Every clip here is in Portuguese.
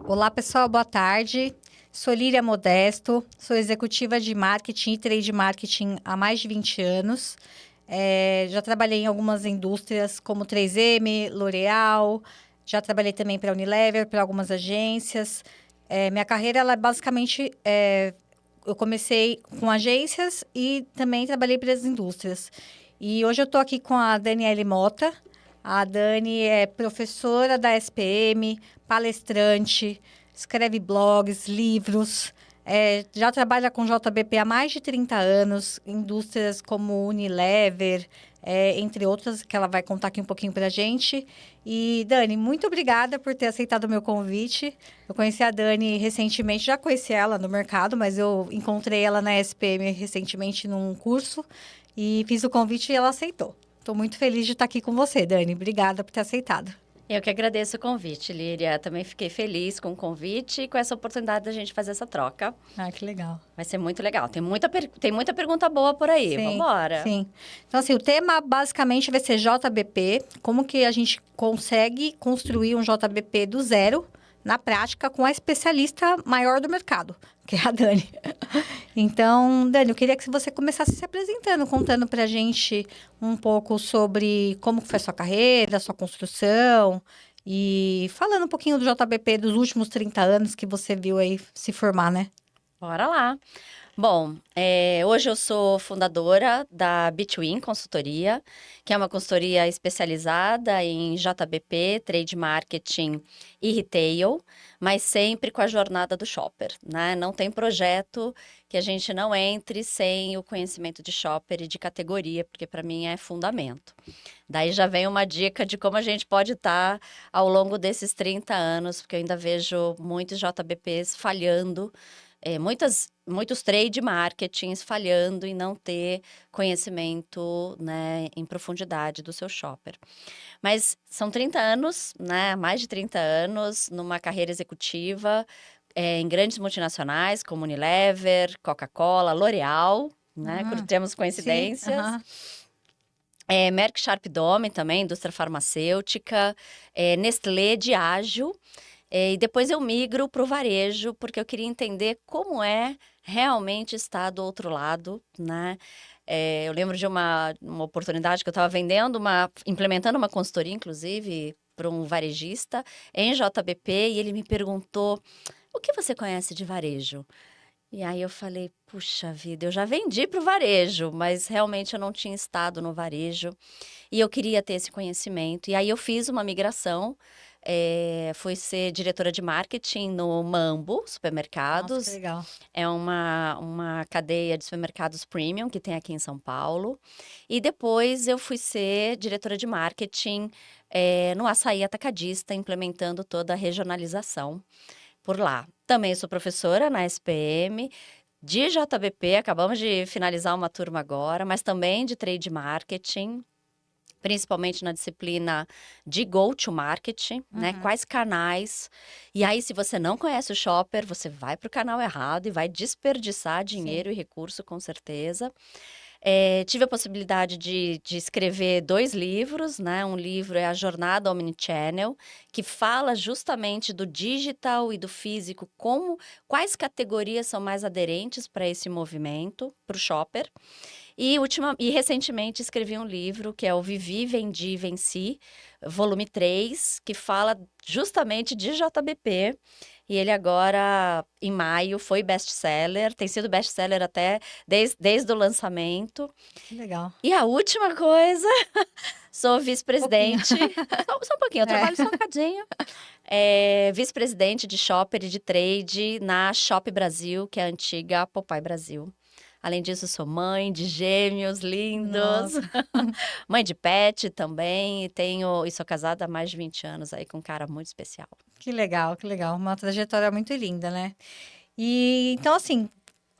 Olá, pessoal, boa tarde. Sou Líria Modesto, sou executiva de marketing e trade marketing há mais de 20 anos. Já trabalhei em algumas indústrias como 3M, L'Oréal, já trabalhei também para a Unilever, para algumas agências. Minha carreira, ela é basicamente, eu comecei com agências e também trabalhei para as indústrias. E hoje eu estou aqui com a Daniele Mota. A Dani é professora da SPM, palestrante, escreve blogs, livros, já trabalha com JBP há mais de 30 anos, indústrias como Unilever, entre outras, que ela vai contar aqui um pouquinho para a gente. E, Dani, muito obrigada por ter aceitado o meu convite. Eu conheci a Dani recentemente, já conheci ela no mercado, mas eu encontrei ela na SPM recentemente num curso e fiz o convite e ela aceitou. Estou muito feliz de estar aqui com você, Dani. Obrigada por ter aceitado. Eu que agradeço o convite, Líria. Também fiquei feliz com o convite e com essa oportunidade da gente fazer essa troca. Ah, que legal. Vai ser muito legal. Tem muita pergunta boa por aí. Vamos Sim, embora. sim. Então, assim, o tema basicamente vai ser JBP. Como que a gente consegue construir um JBP do zero, na prática, com a especialista maior do mercado, que é a Dani. Então, Dani, eu queria que você começasse se apresentando, contando pra gente um pouco sobre como que foi a sua carreira, a sua construção, e falando um pouquinho do JBP dos últimos 30 anos que você viu aí se formar, né? Bora lá. Bom, hoje eu sou fundadora da Between Consultoria, que é uma consultoria especializada em JBP, Trade Marketing e Retail, mas sempre com a jornada do shopper, né? Não tem projeto que a gente não entre sem o conhecimento de shopper e de categoria, porque para mim é fundamento. Daí já vem uma dica de como a gente pode estar ao longo desses 30 anos, porque eu ainda vejo muitos JBPs falhando, muitos trade marketings falhando em não ter conhecimento, né, em profundidade do seu shopper. Mas são 30 anos, né, mais de 30 anos numa carreira executiva, em grandes multinacionais como Unilever, Coca-Cola, L'Oréal, né, temos Sim, coincidências. aham. Merck Sharp Dohme também, indústria farmacêutica, Nestlé, Diageo. E depois eu migro para o varejo, porque eu queria entender como é realmente estar do outro lado, né? Eu lembro de uma oportunidade que eu estava implementando uma consultoria, inclusive, para um varejista em JBP, e ele me perguntou: o que você conhece de varejo? E aí eu falei, puxa vida, eu já vendi para o varejo, mas realmente eu não tinha estado no varejo e eu queria ter esse conhecimento. E aí eu fiz uma migração, fui ser diretora de marketing no Mambo Nossa, que Supermercados. legal. É uma cadeia de supermercados premium que tem aqui em São Paulo. E depois eu fui ser diretora de marketing, no Açaí Atacadista, implementando toda a regionalização por lá. Também sou professora na SPM, de JBP, acabamos de finalizar uma turma agora, mas também de trade marketing, principalmente na disciplina de go-to-market, né? Uhum. Quais canais. E aí, se você não conhece o shopper, você vai para o canal errado e vai desperdiçar Sim. dinheiro e recurso, com certeza. Tive a possibilidade de escrever 2 livros, né? Um livro é A Jornada Omnichannel, que fala justamente do digital e do físico, quais categorias são mais aderentes para esse movimento, para o shopper. E recentemente escrevi um livro que é o Vivi, Vendi, Venci, volume 3, que fala justamente de JBP. E ele agora, em maio, foi best-seller, tem sido best-seller até desde o lançamento. Que legal. E a última coisa, sou Um pouquinho. vice-presidente, só um pouquinho, eu É. trabalho só um cadinho. Vice-presidente de shopper e de trade na Shop Brasil, que é a antiga Popeye Brasil. Além disso, sou mãe de gêmeos lindos, Nossa, mãe de pet também, e sou casada há mais de 20 anos aí com um cara muito especial. que legal, que legal. Uma trajetória muito linda, né? E então, assim,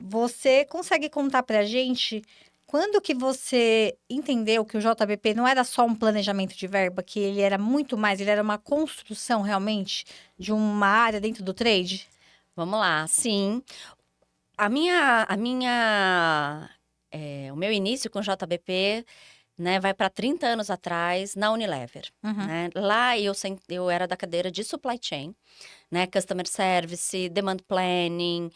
você consegue contar pra gente quando que você entendeu que o JBP não era só um planejamento de verba, que ele era muito mais, ele era uma construção realmente de uma área dentro do trade? Vamos lá, sim. O meu início com o JBP né, vai para 30 anos atrás, na Unilever, Uhum. né. Lá eu era da cadeira de supply chain, né, customer service, demand planning,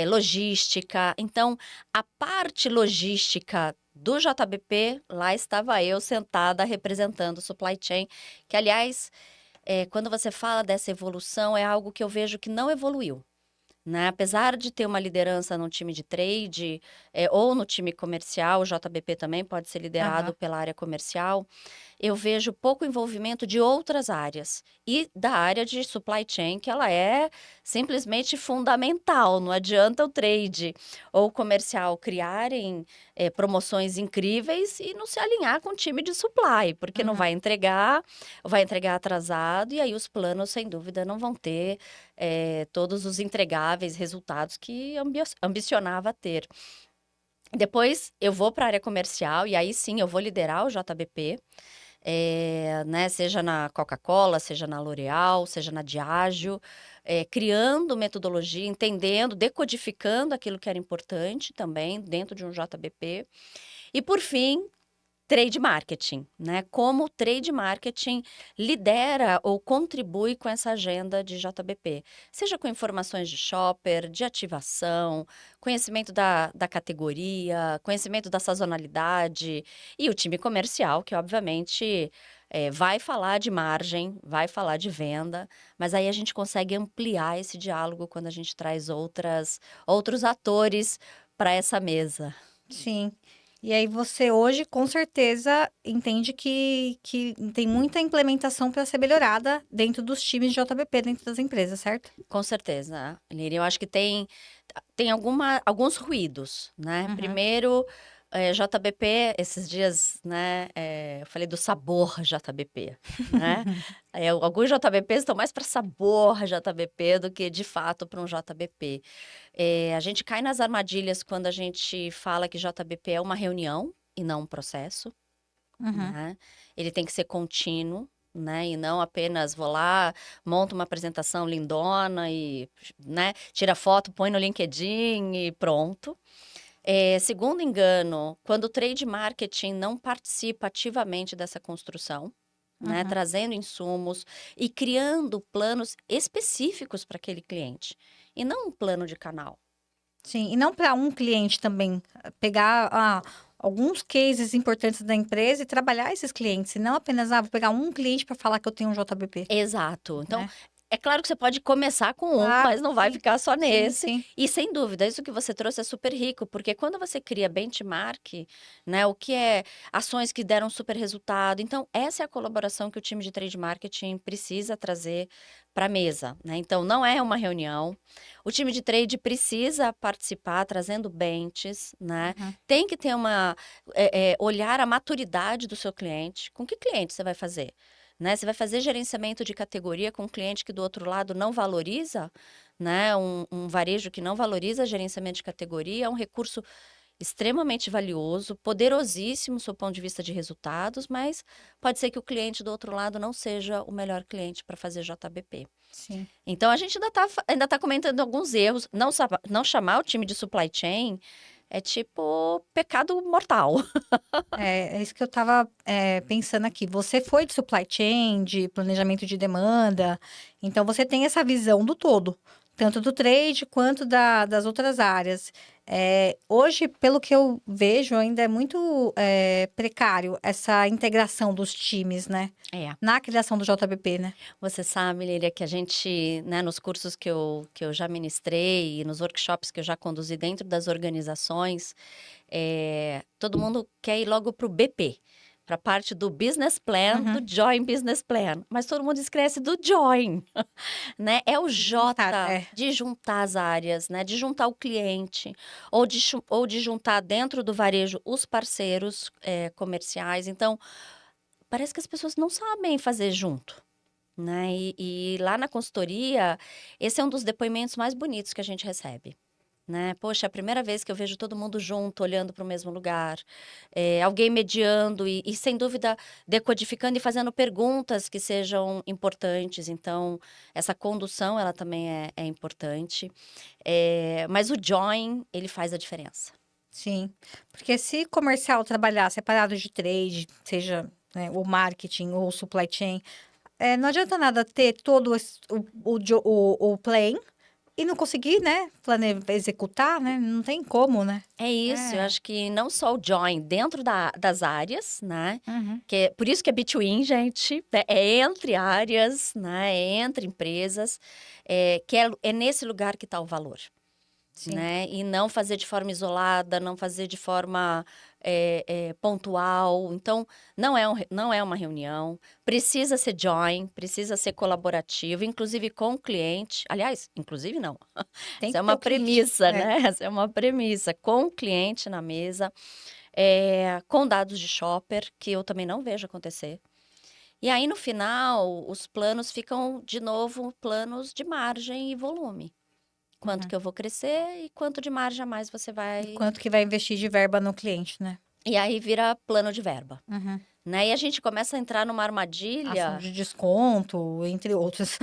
logística. Então, a parte logística do JBP, lá estava eu sentada representando o supply chain, que aliás, quando você fala dessa evolução, é algo que eu vejo que não evoluiu. Né? Apesar de ter uma liderança no time de trade, ou no time comercial, o JBP também pode ser liderado Aham. pela área comercial, eu vejo pouco envolvimento de outras áreas e da área de supply chain, que ela é simplesmente fundamental. Não adianta o trade ou o comercial criarem promoções incríveis e não se alinhar com o time de supply, porque não Uhum. vai entregar atrasado, e aí os planos, sem dúvida, não vão ter todos os entregáveis resultados que ambicionava ter. Depois eu vou para a área comercial e aí sim eu vou liderar o JBP, né, seja na Coca-Cola, seja na L'Oréal, seja na Diageo, criando metodologia, entendendo, decodificando aquilo que era importante também dentro de um JBP. E por fim, trade marketing, né? Como o trade marketing lidera ou contribui com essa agenda de JBP, seja com informações de shopper, de ativação, conhecimento da categoria, conhecimento da sazonalidade, e o time comercial, que obviamente vai falar de margem, vai falar de venda, mas aí a gente consegue ampliar esse diálogo quando a gente traz outros atores para essa mesa. Sim. E aí você hoje, com certeza, entende que tem muita implementação para ser melhorada dentro dos times de JBP, dentro das empresas, certo? Com certeza, Liri. Eu acho que tem alguns ruídos, né? Uhum. Primeiro, JBP, esses dias, né? Eu falei do sabor JBP, né? Alguns JBPs estão mais para sabor JBP do que, de fato, para um JBP. A gente cai nas armadilhas quando a gente fala que JBP é uma reunião e não um processo, Uhum. né? Ele tem que ser contínuo, né? E não apenas vou lá, monto uma apresentação lindona e, né, tira foto, põe no LinkedIn e pronto. Segundo engano, quando o trade marketing não participa ativamente dessa construção, né, Uhum. trazendo insumos e criando planos específicos para aquele cliente, e não um plano de canal. Sim, e não para um cliente também, pegar alguns cases importantes da empresa e trabalhar esses clientes, e não apenas, vou pegar um cliente para falar que eu tenho um JBP, Exato. Então, né? é claro que você pode começar com um, Claro, mas não vai sim, ficar só sim, nesse. sim. E sem dúvida, isso que você trouxe é super rico, porque quando você cria benchmark, né, o que é ações que deram super resultado. Então, essa é a colaboração que o time de trade marketing precisa trazer para a mesa, né? Então, não é uma reunião. O time de trade precisa participar, trazendo benches, né? Uhum. Tem que ter olhar a maturidade do seu cliente. Com que cliente você vai fazer? Né? Você vai fazer gerenciamento de categoria com um cliente que do outro lado não valoriza, né? Um varejo que não valoriza gerenciamento de categoria é um recurso extremamente valioso, poderosíssimo do seu ponto de vista de resultados, mas pode ser que o cliente do outro lado não seja o melhor cliente para fazer JBP. Sim. Então a gente ainda tá comentando alguns erros. Não chamar o time de supply chain é tipo pecado mortal. É isso que eu estava pensando aqui. Você foi de supply chain, de planejamento de demanda, então você tem essa visão do todo, tanto do trade quanto das outras áreas. Hoje, pelo que eu vejo, ainda é muito precário essa integração dos times, né? É. Na criação do JBP, né? Você sabe, Lília, que a gente, né, nos cursos que eu já ministrei e nos workshops que eu já conduzi dentro das organizações, todo mundo quer ir logo para o BP, para a parte do business plan, do Uhum. join business plan, mas todo mundo esquece do join, né? É o J Juntar, de juntar as áreas, né? De juntar o cliente, ou de juntar dentro do varejo os parceiros comerciais. Então, parece que as pessoas não sabem fazer junto. Né? E lá na consultoria, esse é um dos depoimentos mais bonitos que a gente recebe. Né? Poxa, é a primeira vez que eu vejo todo mundo junto, olhando para o mesmo lugar, alguém mediando e, sem dúvida, decodificando e fazendo perguntas que sejam importantes. Então, essa condução, ela também é importante. Mas o join, ele faz a diferença. Sim, porque se comercial trabalhar separado de trade, seja, né, o marketing ou o supply chain, não adianta nada ter todo o plan e não conseguir, né, executar, né? Não tem como, né? É isso, eu É. acho que não só o join dentro das áreas, né? Uhum. Que por isso que é between, gente, né, é entre áreas, né? É entre empresas, que é nesse lugar que está o valor. Sim. Né? E não fazer de forma isolada, não fazer de forma pontual. Então, não é uma reunião. Precisa ser join, precisa ser colaborativo, inclusive com o cliente. Aliás, inclusive não. Tem Isso é que ter uma o cliente. premissa, É. né? Essa é uma premissa. Com o cliente na mesa, com dados de shopper, que eu também não vejo acontecer. E aí, no final, os planos ficam, de novo, planos de margem e volume. Quanto Uhum. que eu vou crescer e quanto de margem a mais você E vai. quanto que vai investir de verba no cliente, né? E aí vira plano de verba, Uhum. né? E a gente começa a entrar numa Ação armadilha, de desconto, entre outros.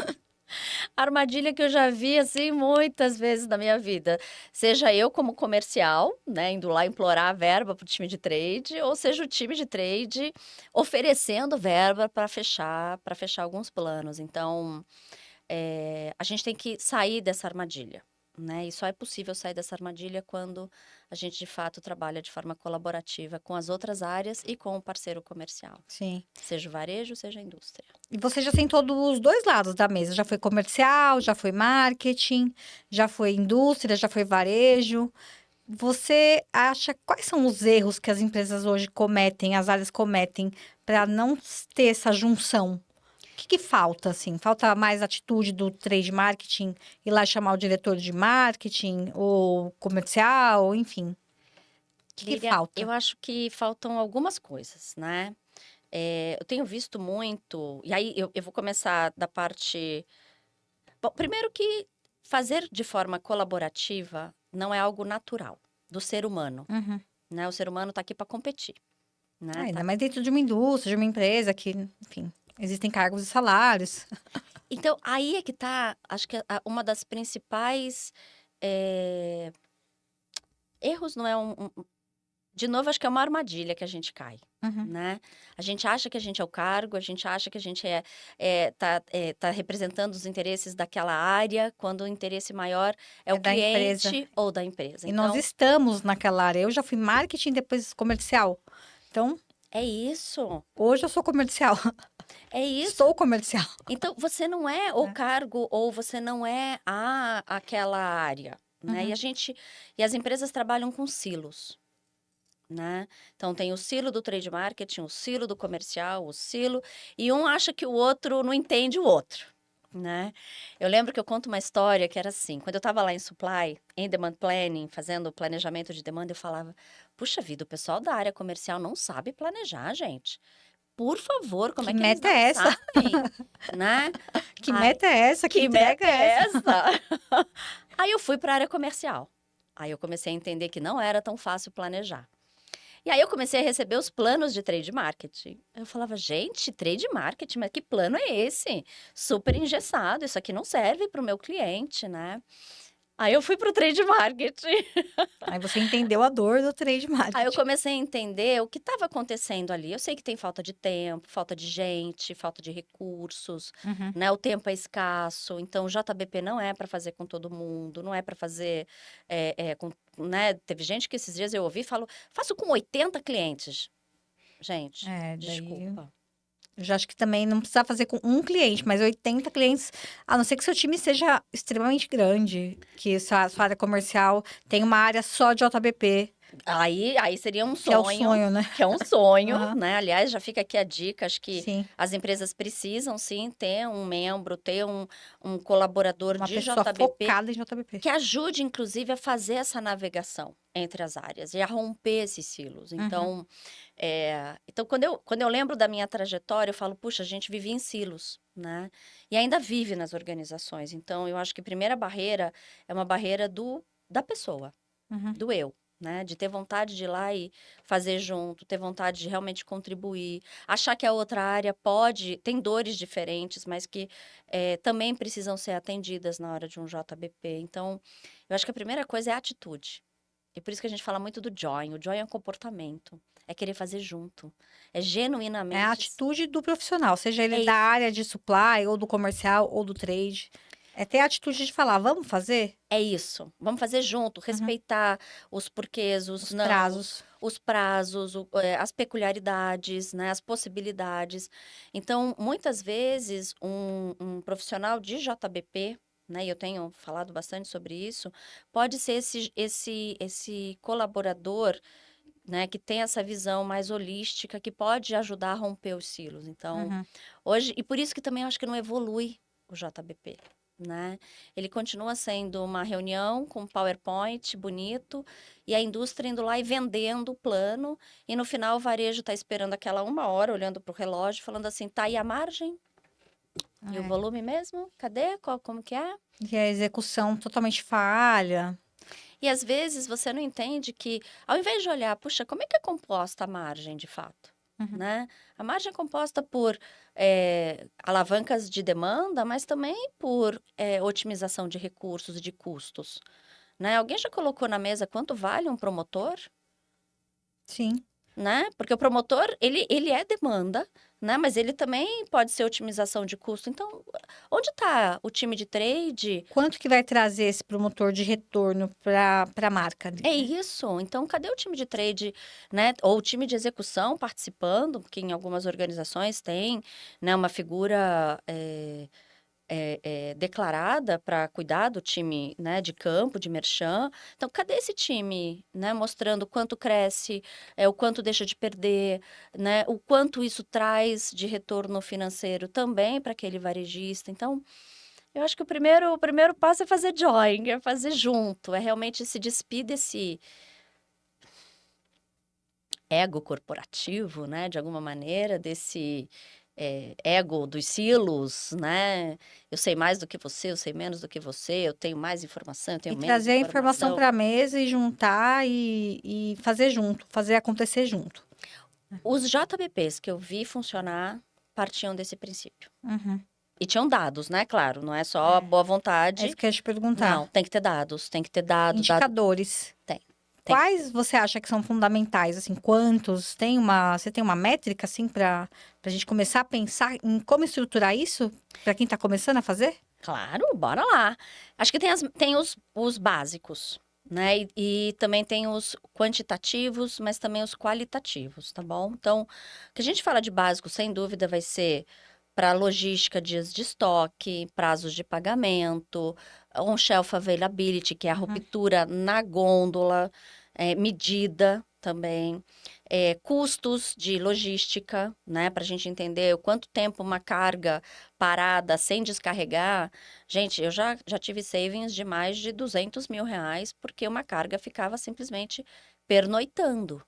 armadilha que eu já vi assim muitas vezes na minha vida. Seja eu como comercial, né, indo lá implorar a verba para o time de trade, ou seja o time de trade oferecendo verba para fechar alguns planos. Então, a gente tem que sair dessa armadilha, né? E só é possível sair dessa armadilha quando a gente, de fato, trabalha de forma colaborativa com as outras áreas e com o parceiro comercial, Sim. seja o varejo, seja a indústria. E você já sentou dos dois lados da mesa. Já foi comercial, já foi marketing, já foi indústria, já foi varejo. Você acha quais são os erros que as empresas hoje cometem, as áreas cometem, para não ter essa junção? O que falta, assim? Falta mais atitude do trade marketing, ir lá chamar o diretor de marketing, ou comercial, enfim. O que Lilian, falta? eu acho que faltam algumas coisas, né? Eu tenho visto muito, e aí eu vou começar da parte. Bom, primeiro que fazer de forma colaborativa não é algo natural do ser humano, Uhum. né? O ser humano está aqui para competir, né? Ainda mais dentro de uma indústria, de uma empresa que, enfim, existem cargos e salários. Então, aí é que tá, acho que uma das principais erros não é de novo, acho que é uma armadilha que a gente cai, Uhum. né? A gente acha que a gente é o cargo, a gente acha que a gente tá representando os interesses daquela área, quando o interesse maior é É o da empresa. cliente ou da empresa. E nós Então, estamos naquela área. Eu já fui marketing, depois comercial. Então, é isso, hoje eu sou comercial. é isso. Estou comercial. Então, você não é o É. cargo ou você não é aquela área, né? Uhum. E as empresas trabalham com silos. Né? Então tem o silo do trade marketing, o silo do comercial, o silo, e um acha que o outro não entende o outro, né? Eu lembro que eu conto uma história que era assim, quando eu estava lá em supply, em demand planning, fazendo planejamento de demanda, eu falava: "Puxa vida, o pessoal da área comercial não sabe planejar, gente. Por favor, como Que é que eles meta não é essa? sabem?", né? Que Ai, meta é essa? Que que meta entrega é é essa? essa? Aí eu fui para a área comercial. Aí eu comecei a entender que não era tão fácil planejar. E aí eu comecei a receber os planos de trade marketing. Eu falava, gente, trade marketing, mas que plano é esse? Super engessado, isso aqui não serve para o meu cliente, né? Aí eu fui para o trade marketing. Aí você entendeu a dor do trade Aí eu marketing. comecei a entender o que estava acontecendo ali. Eu sei que tem falta de tempo, falta de gente, falta de recursos, Uhum. né? O tempo é escasso, então o JBP não é para fazer com todo mundo, não é para fazer com, né? Teve gente que esses dias eu ouvi e falou, faço com 80 clientes. Gente, Daí desculpa. eu já acho que também não precisa fazer com um cliente, mas 80 clientes, a não ser que seu time seja extremamente grande, que sua área comercial tem uma área só de JBP, Aí seria que é o sonho, né? que é um sonho, Aham. né? Aliás, já fica aqui a dica, acho que Sim, as empresas precisam sim ter um membro, ter um colaborador uma de pessoa JBP focada em JBP. que ajude, inclusive, a fazer essa navegação entre as áreas e a romper esses silos. Uhum. Então quando eu lembro da minha trajetória, eu falo, puxa, a gente vivia em silos, né? E ainda vive nas organizações. Então, eu acho que a primeira barreira é uma barreira da pessoa, Uhum. do eu. Né, de ter vontade de ir lá e fazer junto, ter vontade de realmente contribuir, achar que a outra área tem dores diferentes, mas que também precisam ser atendidas na hora de um JBP. Então, eu acho que a primeira coisa é a atitude, E por isso que a gente fala muito do join. O join é um comportamento, é querer fazer junto, é É a genuinamente. atitude do profissional, seja ele É, da área de supply, ou do comercial, ou do trade. É ter a atitude de falar, vamos fazer? é isso. Vamos fazer junto, Uhum. respeitar os porquês, os Os nãos, prazos. os prazos, as peculiaridades, né, as possibilidades. Então, muitas vezes, um profissional de JBP, né, e eu tenho falado bastante sobre isso, pode ser esse colaborador, né, que tem essa visão mais holística, que pode ajudar a romper os silos. Então, Uhum. hoje, e por isso que também eu acho que não evolui o JBP, né? Ele continua sendo uma reunião com PowerPoint bonito e a indústria indo lá e vendendo o plano, e no final o varejo está esperando aquela 1 hora, olhando para o relógio, falando assim, tá aí a margem? E o É. volume mesmo? Cadê? Como que é? E a execução totalmente falha. E às vezes você não entende que, ao invés de olhar, puxa, como é que é composta a margem de fato? Uhum. Né? A margem é composta por alavancas de demanda, mas também por otimização de recursos e de custos. Né? Alguém já colocou na mesa quanto vale um promotor? Sim. Né? Porque o promotor, ele é demanda, né? Mas ele também pode ser otimização de custo. Então, onde está o time de trade? Quanto que vai trazer esse promotor de retorno para a marca ali, É né? isso. Então, cadê o time de trade, né? Ou o time de execução participando, porque em algumas organizações tem, né, uma figura declarada para cuidar do time, né, de campo, de merchan. Então, cadê esse time, né, mostrando quanto cresce, o quanto deixa de perder, né, o quanto isso traz de retorno financeiro também para aquele varejista. Então, eu acho que o primeiro passo é fazer join, é fazer junto, é realmente se despir desse ego corporativo, né, de alguma maneira, desse ego dos silos, né? Eu sei mais do que você, eu sei menos do que você, eu tenho mais informação, eu tenho E menos trazer a informação informação. para a mesa e juntar e fazer junto, fazer acontecer junto. Os JBPs que eu vi funcionar partiam desse princípio. Uhum. E tinham dados, né? Claro, não é só É, boa é isso vontade. que eu ia te Não, perguntar. tem que ter dado, dado. Indicadores. Tem, tem que ter. Quais você acha que são fundamentais? Assim, quantos? Você tem uma métrica assim para a gente começar a pensar em como estruturar isso para quem está começando a fazer? Claro, bora lá. Acho que tem os básicos, né? E também tem os quantitativos, mas também os qualitativos, tá bom? Então, o que a gente fala de básico, sem dúvida, vai ser para logística, dias de estoque, prazos de pagamento, on shelf availability, que é a Uhum. ruptura na gôndola, medida também, custos de logística, né? Para a gente entender o quanto tempo uma carga parada, sem descarregar. Gente, eu já tive savings de mais de R$ 200.000, porque uma carga ficava simplesmente pernoitando.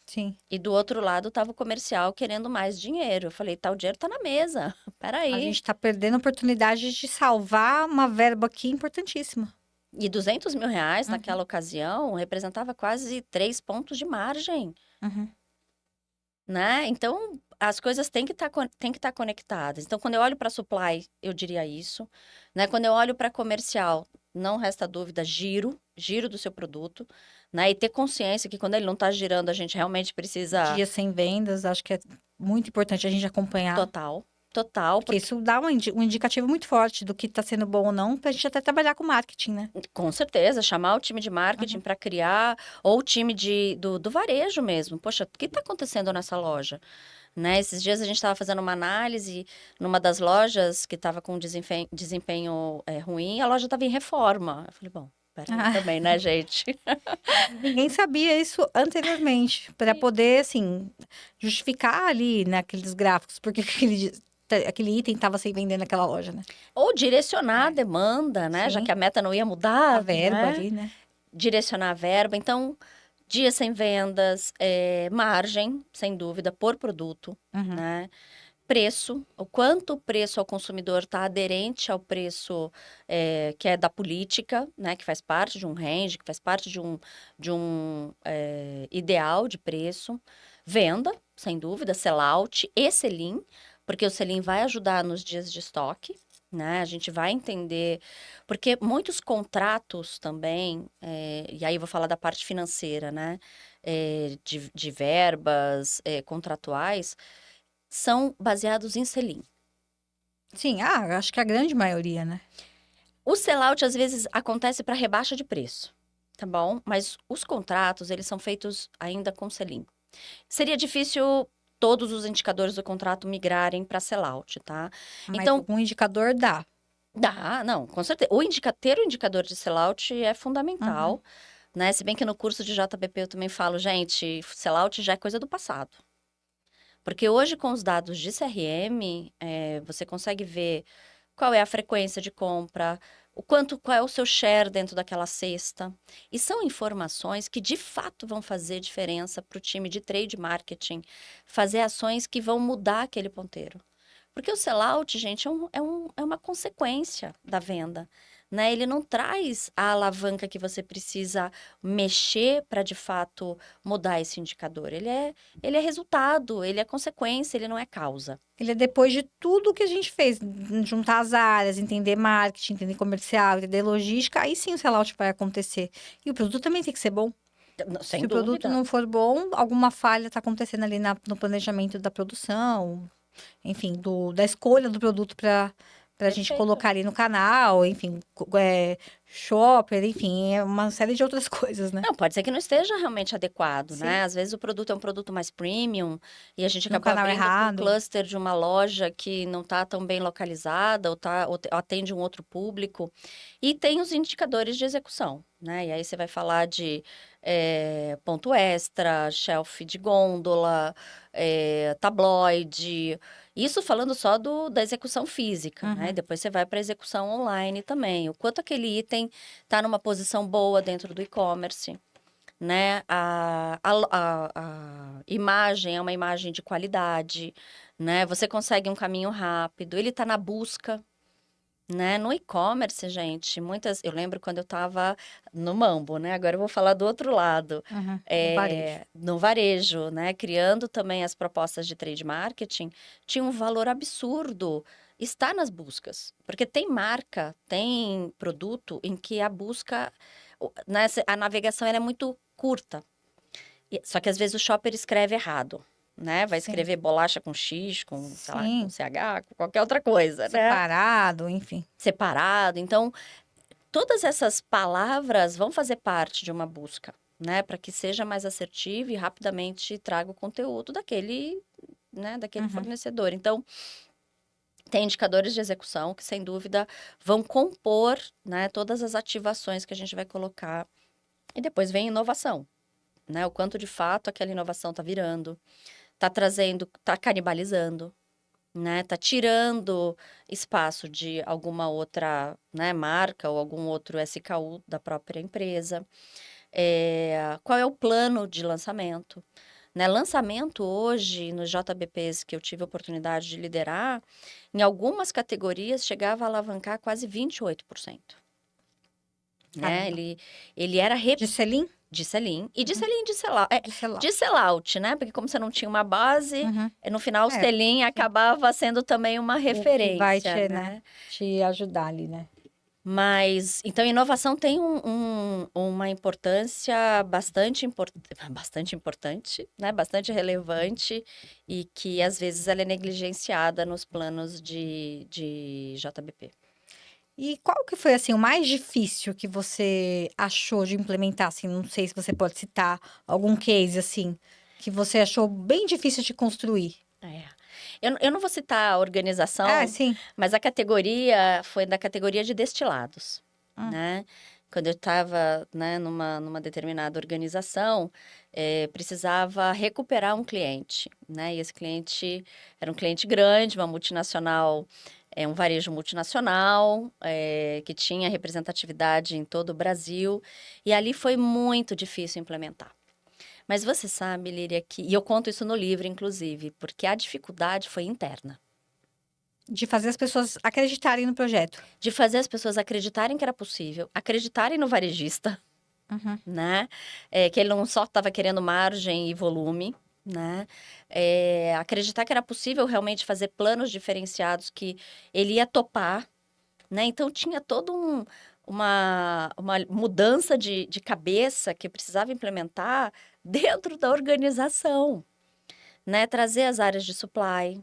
Sim. E do outro lado estava o comercial querendo mais dinheiro. Eu falei, tá, o dinheiro tá na mesa. A Peraí. gente está perdendo a oportunidade de salvar uma verba aqui importantíssima. E R$ 200.000 Uhum. naquela ocasião representava quase 3 pontos de margem, Uhum. né? Então, as coisas têm que estar conectadas. Então, quando eu olho para supply, eu diria isso, né? Quando eu olho para comercial, não resta dúvida, giro do seu produto, né? E ter consciência que quando ele não está girando, a gente realmente precisa Dia sem vendas, acho que é muito importante a gente acompanhar, total, total, porque porque isso dá um indicativo muito forte do que está sendo bom ou não, para a gente até trabalhar com marketing, né? com certeza, chamar o time de marketing Uhum. para criar, ou o time do varejo mesmo. Poxa, o que está acontecendo nessa loja? Né? Esses dias a gente estava fazendo uma análise numa das lojas que estava com desempenho ruim, a loja estava em reforma. Eu falei, bom, peraí Ah, também, né, gente? ninguém sabia isso anteriormente, para poder, assim, justificar ali naqueles gráficos, porque aquele item estava sem vender naquela loja, né? Ou direcionar a É, demanda, né? Já que sim, a meta não ia a mudar, verba né? ali, né? Direcionar a verba. Então, dia sem vendas, margem, sem dúvida, por produto, Uhum. né? Preço, o quanto o preço ao consumidor está aderente ao preço que é da política, né, que faz parte de um range, que faz parte de um ideal de preço. Venda, sem dúvida, sellout e sell-in, porque o sell-in vai ajudar nos dias de estoque, né? A gente vai entender, porque muitos contratos também, e aí eu vou falar da parte financeira, né? De verbas, contratuais, são baseados em selim. Sim, acho que a grande maioria, né? O sellout, às vezes, acontece para rebaixa de preço, tá bom? Mas os contratos, eles são feitos ainda com selim. Seria difícil todos os indicadores do contrato migrarem para sellout, tá? Mas Então, algum indicador dá. dá, não, com certeza. Ter o indicador de sellout é Uhum. fundamental, né? Se bem que no curso de JBP eu também falo, gente, sellout já é coisa do passado. Porque hoje, com os dados de CRM, você consegue ver qual é a frequência de compra, qual é o seu share dentro daquela cesta. E são informações que de fato vão fazer diferença para o time de trade marketing fazer ações que vão mudar aquele ponteiro. Porque o sellout, gente, é uma consequência da venda, né? Ele não traz a alavanca que você precisa mexer para, de fato, mudar esse indicador. Ele é resultado, ele é consequência, ele não é causa. Ele é depois de tudo que a gente fez, juntar as áreas, entender marketing, entender comercial, entender logística, aí sim o sellout vai acontecer. E o produto também tem que ser bom. Sem Se o produto dúvida. não for bom, alguma falha está acontecendo ali no planejamento da produção, enfim, da escolha do produto para a gente Perfeito. colocar ali no canal, enfim, shopper, enfim, é uma série de outras coisas, né? Não, pode ser que não esteja realmente adequado, Sim. né? Às vezes o produto é um produto mais premium e a gente No acabou canal abrindo para um errado. cluster de uma loja que não está tão bem localizada ou atende um outro público. E tem os indicadores de execução, né? E aí você vai falar de ponto extra, shelf de gôndola, tabloide. Isso falando só da execução física, né? Uhum. Depois você vai para a execução online também. O quanto aquele item está numa posição boa dentro do e-commerce, né? A imagem é uma imagem de qualidade, né? Você consegue um caminho rápido, ele está na busca, né? No e-commerce, gente, eu lembro quando eu estava no Mambo, né? Agora eu vou falar do outro lado. Uhum. No varejo. No varejo, né? Criando também as propostas de trade marketing, tinha um valor absurdo estar nas buscas. Porque tem marca, tem produto em que a busca, né? A navegação ela é muito curta. Só que às vezes o shopper escreve errado. Né? Vai Sim. escrever bolacha com X, sei lá, com Sim. CH, com qualquer outra coisa, né? Separado, enfim. Separado. Então, todas essas palavras vão fazer parte de uma busca, né? Para que seja mais assertivo e rapidamente traga o conteúdo daquele, né? Daquele Uhum. fornecedor. Então, tem indicadores de execução que, sem dúvida, vão compor, né? Todas as ativações que a gente vai colocar. E depois vem inovação, né? O quanto de fato aquela inovação está virando, está trazendo, está canibalizando, né? Tá tirando espaço de alguma outra, né, marca ou algum outro SKU da própria empresa. Qual é o plano de lançamento? Né, lançamento hoje, nos JBPs que eu tive a oportunidade de liderar, em algumas categorias chegava a alavancar quase 28%. Né? Caramba. Ele era De selim? de sell-in e de Uhum. sell-in De sellout. de sell-out, né? Porque como você não tinha uma base, Uhum. no final o É, sell-in sim. acabava sendo também uma O que vai referência, te, né, né? te ajudar ali, né? Mas, então, inovação tem uma importância bastante importante, né? Bastante relevante e que, às vezes, ela é negligenciada nos planos de JBP. E qual que foi, assim, o mais difícil que você achou de implementar, assim, não sei se você pode citar algum case, assim, que você achou bem difícil de construir? É. Eu não vou citar a Ah, organização, sim. mas a categoria foi da categoria de destilados, Hum. né? Quando eu estava, né, numa determinada organização, precisava recuperar um cliente, né? E esse cliente era um cliente grande, uma multinacional, um varejo multinacional, que tinha representatividade em todo o Brasil, e ali foi muito difícil implementar. Mas você sabe, Líria, e eu conto isso no livro, inclusive, porque a dificuldade foi interna. De fazer as pessoas acreditarem no projeto. De fazer as pessoas acreditarem que era possível, acreditarem no varejista, Uhum. né? Que ele não só estava querendo margem e volume, né? Acreditar que era possível realmente fazer planos diferenciados que ele ia topar, né? Então, tinha uma mudança de cabeça que eu precisava implementar dentro da organização, né? Trazer as áreas de supply,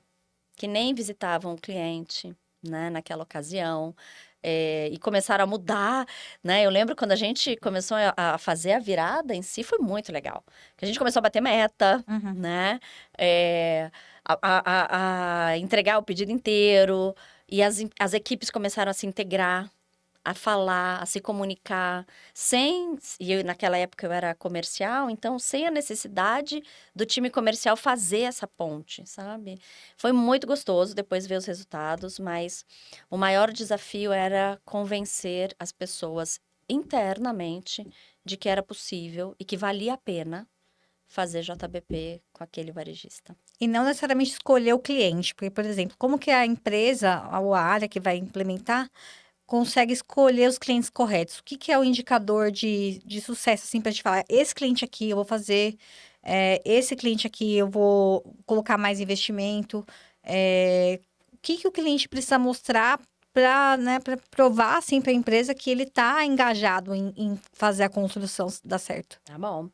que nem visitavam o cliente, né, naquela ocasião, e começaram a mudar, né? Eu lembro quando a gente começou a fazer a virada em si, foi muito legal. Que a gente começou a bater meta, Uhum. né? É, a entregar o pedido inteiro, e as equipes começaram a se integrar, a falar, a se comunicar, naquela época eu era comercial, então sem a necessidade do time comercial fazer essa ponte, sabe? Foi muito gostoso depois ver os resultados, mas o maior desafio era convencer as pessoas internamente de que era possível e que valia a pena fazer JBP com aquele varejista. E não necessariamente escolher o cliente, porque, por exemplo, como que a empresa ou a área que vai implementar consegue escolher os clientes corretos? O que que é o indicador de sucesso, assim, para gente falar, esse cliente aqui eu vou fazer, esse cliente aqui eu vou colocar mais investimento, o que que o cliente precisa mostrar para, né, para provar, assim, para a empresa que ele está engajado em fazer a construção dar certo? Tá bom?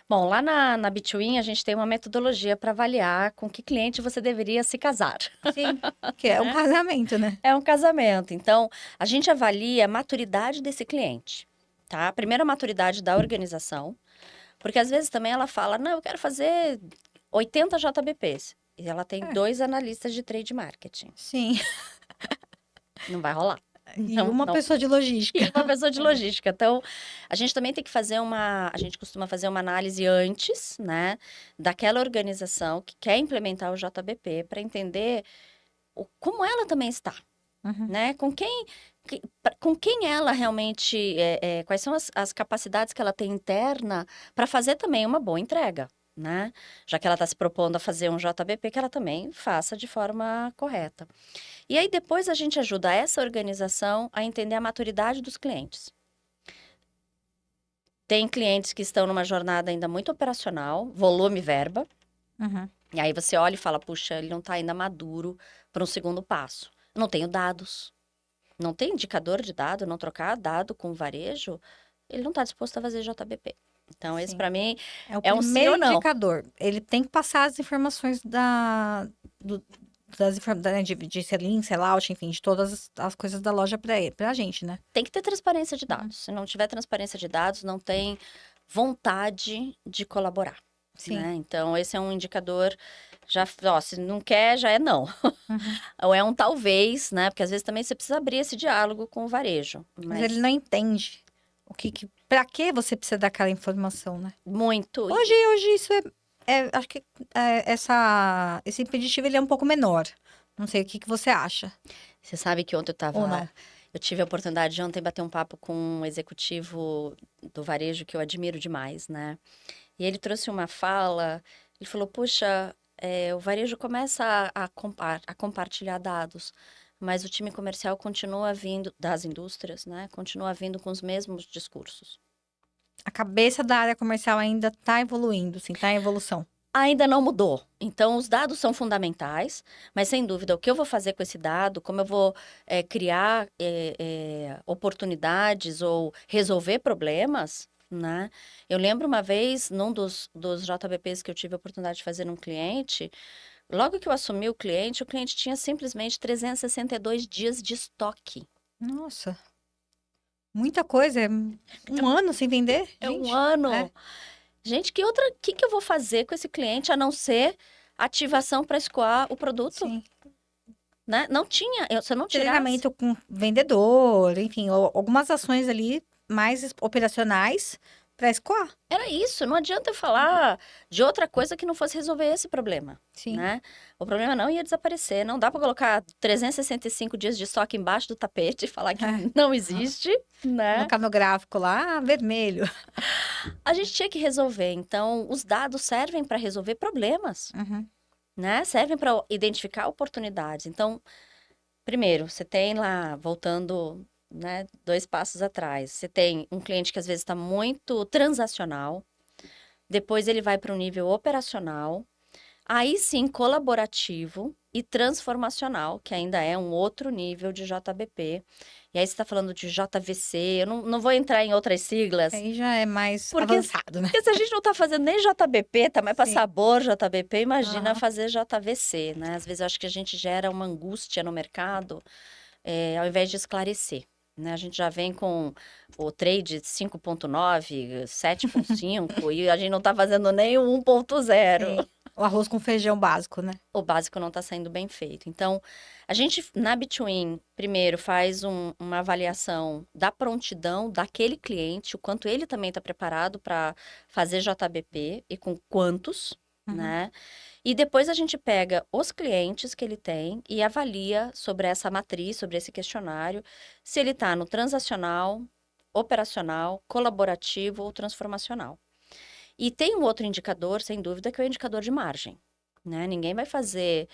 Bom, lá na Between a gente tem uma metodologia para avaliar com que cliente você deveria se casar. Sim, que é um Né? casamento, né? É um casamento. Então, a gente avalia a maturidade desse cliente, tá? Primeiro, a maturidade da organização, porque às vezes também ela fala, não, eu quero fazer 80 JBPs. E ela tem É. 2 analistas de trade marketing. Sim, Não vai rolar. e Não, uma não. pessoa de logística. E uma pessoa de logística. Então, a gente também tem que fazer a gente costuma fazer uma análise antes, né, daquela organização que quer implementar o JBP para entender como ela também está. Uhum. Né? Com quem ela realmente, quais são as capacidades que ela tem interna para fazer também uma boa entrega, né? Já que ela está se propondo a fazer um JBP, que ela também faça de forma correta. E aí depois a gente ajuda essa organização a entender a maturidade dos clientes. Tem clientes que estão numa jornada ainda muito operacional, volume e verba, Uhum. e aí você olha e fala, puxa, ele não está ainda maduro para um segundo passo. Eu não tenho dados. Não tem indicador de dado, não trocar dado com o varejo, ele não está disposto a fazer JBP. Então, esse Sim. para mim É o é um sim primeiro ou não. indicador. Ele tem que passar as informações de sell-in, sell-out, enfim, de todas as coisas da loja para a gente, né? Tem que ter transparência de Uhum. dados. Se não tiver transparência de dados, não tem vontade de colaborar. Sim. Né? Então, esse é um indicador. Se não quer, já é não. Uhum. Ou é um talvez, né? Porque às vezes também você precisa abrir esse diálogo com o varejo. Mas ele não entende para que você precisa daquela informação, né? Muito. Hoje isso acho que esse impeditivo ele é um pouco menor. Não sei o que que você acha. Você sabe que ontem Ou não. eu tive a oportunidade de ontem bater um papo com um executivo do varejo que eu admiro demais, né? E ele trouxe uma fala, ele falou, puxa, o varejo começa a compartilhar dados, mas o time comercial continua vindo, das indústrias, né? Continua vindo com os mesmos discursos. A cabeça da área comercial ainda está evoluindo, sim, está em evolução. Ainda não mudou. Então, os dados são fundamentais, mas sem dúvida, o que eu vou fazer com esse dado, como eu vou criar oportunidades ou resolver problemas, né? Eu lembro uma vez, num dos JBPs que eu tive a oportunidade de fazer num cliente, logo que eu assumi o cliente tinha simplesmente 362 dias de estoque. Nossa, muita coisa. É um ano sem vender? É um Gente, ano. Gente, que eu vou fazer com esse cliente a não ser ativação para escoar o produto? sim. Né? Não tinha, se eu não tirasse. Treinamento com vendedor, enfim, algumas ações ali mais operacionais para escoar. Era isso, não adianta eu falar de outra coisa que não fosse resolver esse problema, Sim. né? O problema não ia desaparecer, não dá para colocar 365 dias de estoque embaixo do tapete e falar que não existe, né? Colocar no gráfico lá, vermelho. A gente tinha que resolver, então os dados servem para resolver problemas, Uhum. né? Servem para identificar oportunidades. Então, primeiro, você tem lá, voltando, né, 2 passos atrás, você tem um cliente que às vezes está muito transacional, depois ele vai para um nível operacional, aí sim colaborativo, e transformacional, que ainda é um outro nível de JBP. E aí você está falando de JVC, eu não vou entrar em outras siglas, Aí já é mais porque, avançado, né? porque se a gente não está fazendo nem JBP, tá mais para Sim. sabor JBP, imagina Aham. fazer JVC, né? Às vezes eu acho que a gente gera uma angústia no mercado, ao invés de esclarecer. Né? A gente já vem com o trade 5.9, 7.5 e a gente não está fazendo nem o 1.0. Sim. O arroz com feijão básico, né? O básico não está sendo bem feito. Então, a gente, na Between, primeiro faz uma avaliação da prontidão daquele cliente, o quanto ele também está preparado para fazer JBP e com quantos, né? E depois a gente pega os clientes que ele tem e avalia sobre essa matriz, sobre esse questionário, se ele está no transacional, operacional, colaborativo ou transformacional. E tem um outro indicador, sem dúvida, que é o indicador de margem. Né? Ninguém vai fazer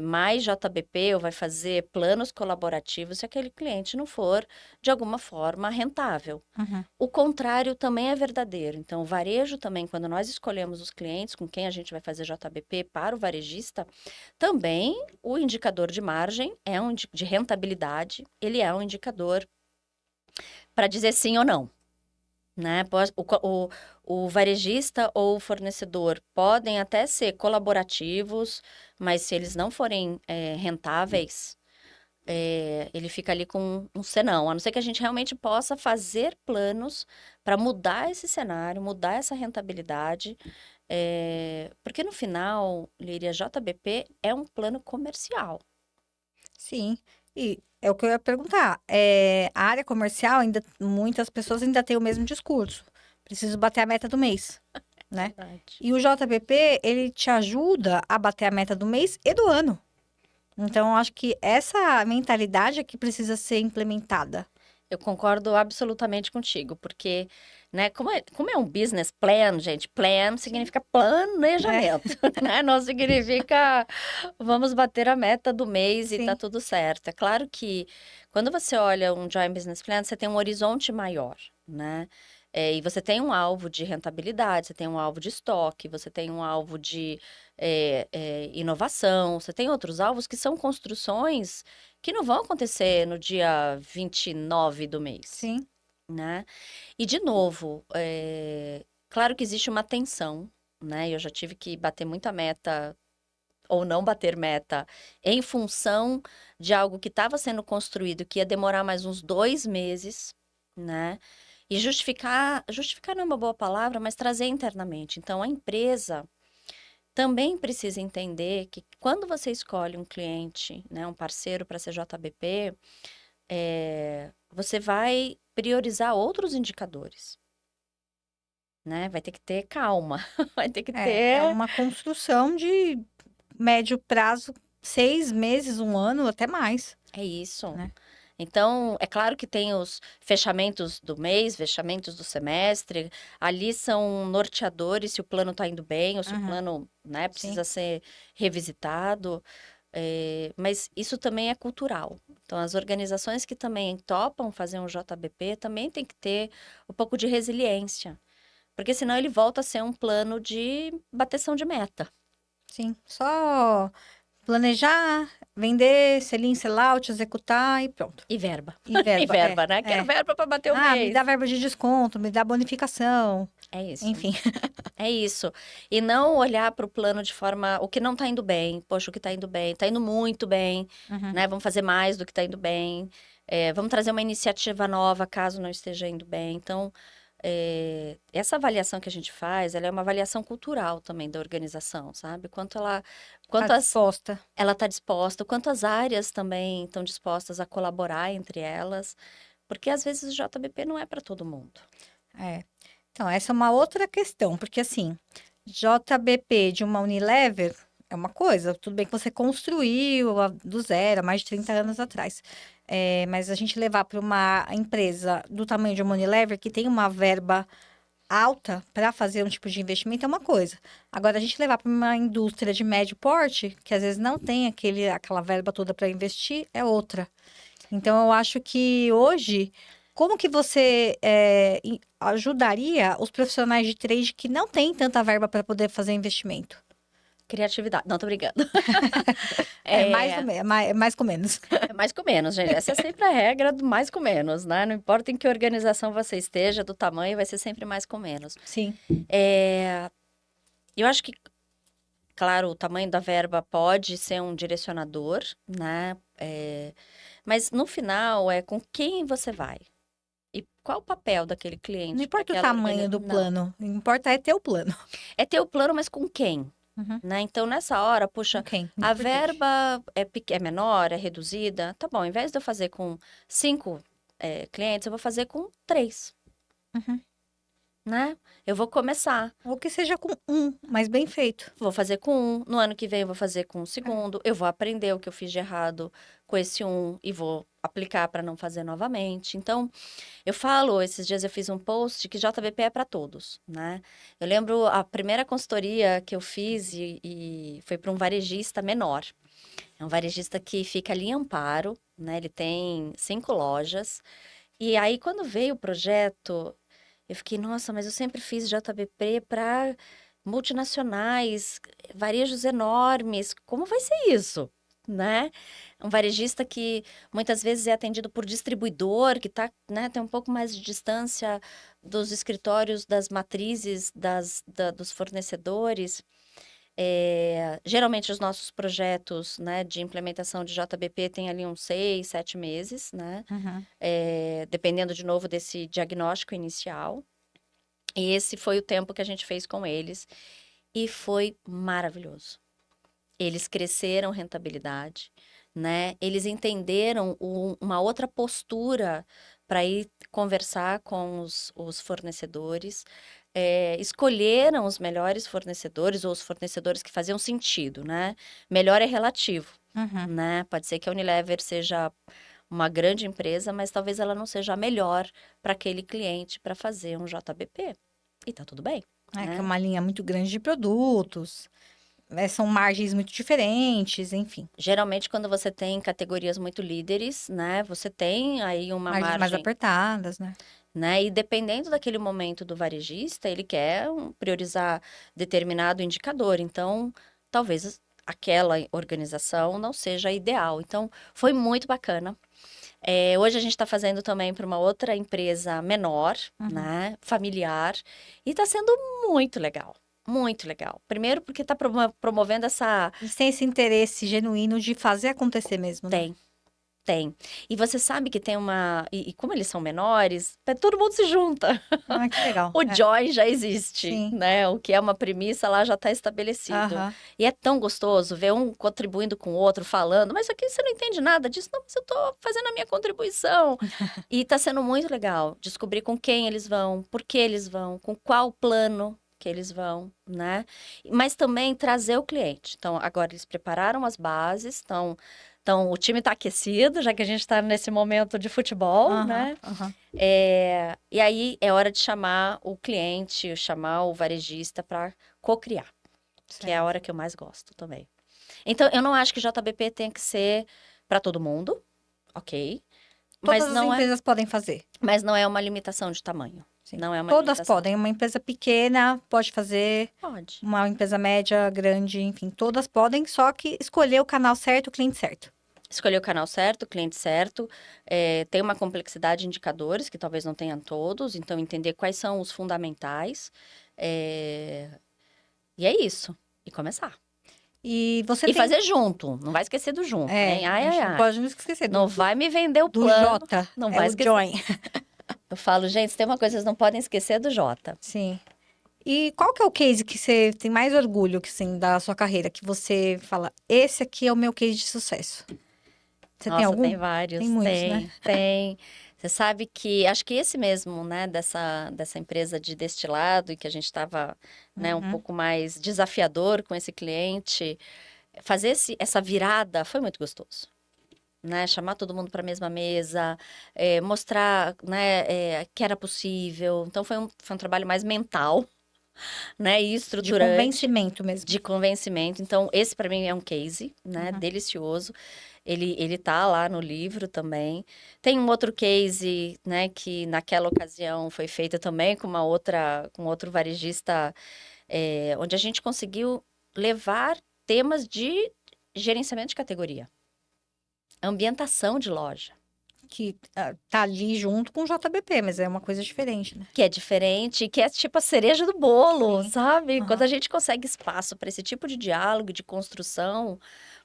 mais JBP ou vai fazer planos colaborativos se aquele cliente não for, de alguma forma, rentável. Uhum. O contrário também é verdadeiro. Então, o varejo também, quando nós escolhemos os clientes com quem a gente vai fazer JBP para o varejista, também o indicador de margem é de rentabilidade, ele é um indicador para dizer sim ou não. Né? O varejista ou o fornecedor podem até ser colaborativos, mas se eles não forem rentáveis, ele fica ali com um senão. A não ser que a gente realmente possa fazer planos para mudar esse cenário, mudar essa rentabilidade, porque no final, Líria, JBP é um plano comercial. Sim. E é o que eu ia perguntar. A área comercial, ainda, muitas pessoas ainda têm o mesmo discurso. Preciso bater a meta do mês, né? Verdade. E o JBP, ele te ajuda a bater a meta do mês e do ano. Então, eu acho que essa mentalidade é que precisa ser implementada. Eu concordo absolutamente contigo, porque, né, como é um business plan, gente, plan significa planejamento, né? Não significa vamos bater a meta do mês e tá Sim. tudo certo. É claro que quando você olha um Joint Business Plan, você tem um horizonte maior, né? E você tem um alvo de rentabilidade, você tem um alvo de estoque, você tem um alvo de inovação, você tem outros alvos que são construções que não vão acontecer no dia 29 do mês, Sim. né? E, de novo, claro que existe uma tensão, né? Eu já tive que bater muita meta ou não bater meta em função de algo que estava sendo construído, que ia demorar mais uns 2 meses, né? E justificar não é uma boa palavra, mas trazer internamente. Então, a empresa também precisa entender que quando você escolhe um cliente, né, um parceiro para ser JBP, você vai priorizar outros indicadores, né? Vai ter que ter calma, vai ter que É ter... uma construção de médio prazo, 6 meses, um ano, até mais, É isso. né? Então, é claro que tem os fechamentos do mês, fechamentos do semestre, ali são norteadores se o plano está indo bem ou se o Uhum. plano, né, Sim. precisa ser revisitado. Mas isso também é cultural. Então, as organizações que também topam fazer um JBP também tem que ter um pouco de resiliência, porque senão ele volta a ser um plano de bateção de meta. Sim. Só planejar, vender, sell-in, sell-out, executar e pronto. E verba. E verba, E verba, né? Quero verba para bater o me mês. dá verba de desconto, me dá bonificação, É isso. enfim. É isso. E não olhar para o plano de forma, o que não está indo bem. Poxa, o que está indo bem? Está indo muito bem, Uhum. né? Vamos fazer mais do que está indo bem. Vamos trazer uma iniciativa nova, caso não esteja indo bem. Então, essa avaliação que a gente faz, ela é uma avaliação cultural também da organização, sabe? Tá Quanto disposta. ela está disposta, quanto as áreas também estão dispostas a colaborar entre elas, porque às vezes o JBP não é para todo mundo. É. Então, essa é uma outra questão, porque assim, JBP de uma Unilever é uma coisa, tudo bem que você construiu do zero, há mais de 30 anos atrás. Mas a gente levar para uma empresa do tamanho de uma Unilever, que tem uma verba alta para fazer um tipo de investimento, é uma coisa. Agora, a gente levar para uma indústria de médio porte, que às vezes não tem aquela verba toda para investir, é outra. Então, eu acho que hoje, como que você ajudaria os profissionais de trade que não têm tanta verba para poder fazer investimento? Criatividade. Não, tô brincando. Mais com menos. É mais com menos, gente. Essa é sempre a regra do mais com menos, né? Não importa em que organização você esteja, do tamanho, vai ser sempre mais com menos. Sim. Eu acho que, claro, o tamanho da verba pode ser um direcionador, né? Mas no final é com quem você vai. E qual o papel daquele cliente? Não importa o tamanho do plano, o que importa é ter o plano. É ter o plano, mas com quem? Né? Então, nessa hora, puxa, a verba é menor, é reduzida. Tá bom, ao invés de eu fazer com 5 clientes, eu vou fazer com 3. Né? Eu vou começar. Ou que seja com 1, mas bem feito. Vou fazer com 1. No ano que vem, eu vou fazer com o segundo. Eu vou aprender o que eu fiz de errado com esse 1 e vou aplicar para não fazer novamente. Então, eu falo, esses dias eu fiz um post que JBP é para todos, né? Eu lembro a primeira consultoria que eu fiz e foi para um varejista menor. É um varejista que fica ali em Amparo, né? Ele tem 5 lojas. E aí, quando veio o projeto, eu fiquei, nossa, mas eu sempre fiz JBP para multinacionais, varejos enormes. Como vai ser isso? Né? Um varejista que muitas vezes é atendido por distribuidor, que tá, né, tem um pouco mais de distância dos escritórios, das matrizes, dos fornecedores. Geralmente os nossos projetos, né, de implementação de JBP tem ali uns 6, 7 meses, né? Dependendo de novo desse diagnóstico inicial. E esse foi o tempo que a gente fez com eles. E foi maravilhoso. Eles cresceram rentabilidade, né? Eles entenderam uma outra postura para ir conversar com os fornecedores, escolheram os melhores fornecedores ou os fornecedores que faziam sentido, né? Melhor é relativo, né? Pode ser que a Unilever seja uma grande empresa, mas talvez ela não seja a melhor para aquele cliente para fazer um JBP. E tá tudo bem. Que né? é uma linha muito grande de produtos. São margens muito diferentes, enfim. Geralmente, quando você tem categorias muito líderes, né? Você tem aí uma Margens mais margem, apertadas, né? né? E dependendo daquele momento do varejista, ele quer priorizar determinado indicador. Então, talvez aquela organização não seja ideal. Então, foi muito bacana. Hoje a gente está fazendo também para uma outra empresa menor, né? Familiar. E está sendo muito legal. Muito legal. Primeiro porque está promovendo essa... Eles têm esse interesse genuíno de fazer acontecer mesmo, né? Tem. E você sabe que tem uma... E como eles são menores, todo mundo se junta. Ah, que legal. O join já existe, Sim. né? O que é uma premissa lá já está estabelecido. E é tão gostoso ver um contribuindo com o outro, falando, mas aqui você não entende nada disso. Não, mas eu tô fazendo a minha contribuição. E tá sendo muito legal descobrir com quem eles vão, por que eles vão, com qual plano que eles vão, né? Mas também trazer o cliente. Então, agora eles prepararam as bases, então o time está aquecido, já que a gente está nesse momento de futebol, né? E aí é hora de chamar o cliente, chamar o varejista para co-criar, que é a hora que eu mais gosto também. Então, eu não acho que JBP tem que ser para todo mundo, ok? Todas as empresas podem fazer. Mas não é uma limitação de tamanho. Sim. Não é uma Todas limitação. podem. Uma empresa pequena pode fazer. Pode. Uma empresa média, grande, enfim, todas podem, só que escolher o canal certo, o cliente certo. Escolher o canal certo, o cliente certo. Tem uma complexidade de indicadores, que talvez não tenham todos, então entender quais são os fundamentais. E é isso. E começar. E fazer junto. Não vai esquecer do junto, hein? Não pode me esquecer. Não vai me vender o do plano. J. Não vai esquecer. O join. Eu falo, gente, se tem uma coisa que vocês não podem esquecer é do J. Sim. E qual que é o case que você tem mais orgulho, da sua carreira? Que você fala, esse aqui é o meu case de sucesso. Você tem algum? Tem vários. Tem muitos, né? Tem. Você sabe que, acho que esse mesmo, né, dessa empresa de destilado, e que a gente estava, né, um pouco mais desafiador com esse cliente, fazer essa virada foi muito gostoso. Né, chamar todo mundo para a mesma mesa, mostrar, né, que era possível. Então, foi um trabalho mais mental, né, e estruturante. De convencimento mesmo. De convencimento. Então, esse para mim é um case, né, delicioso. Ele tá lá no livro também. Tem um outro case, né, que naquela ocasião foi feito também com outro varejista, onde a gente conseguiu levar temas de gerenciamento de categoria, ambientação de loja. Que tá ali junto com o JBP, mas é uma coisa diferente, né? Que é diferente, que é tipo a cereja do bolo, Sim. sabe? Aham. Quando a gente consegue espaço para esse tipo de diálogo, de construção,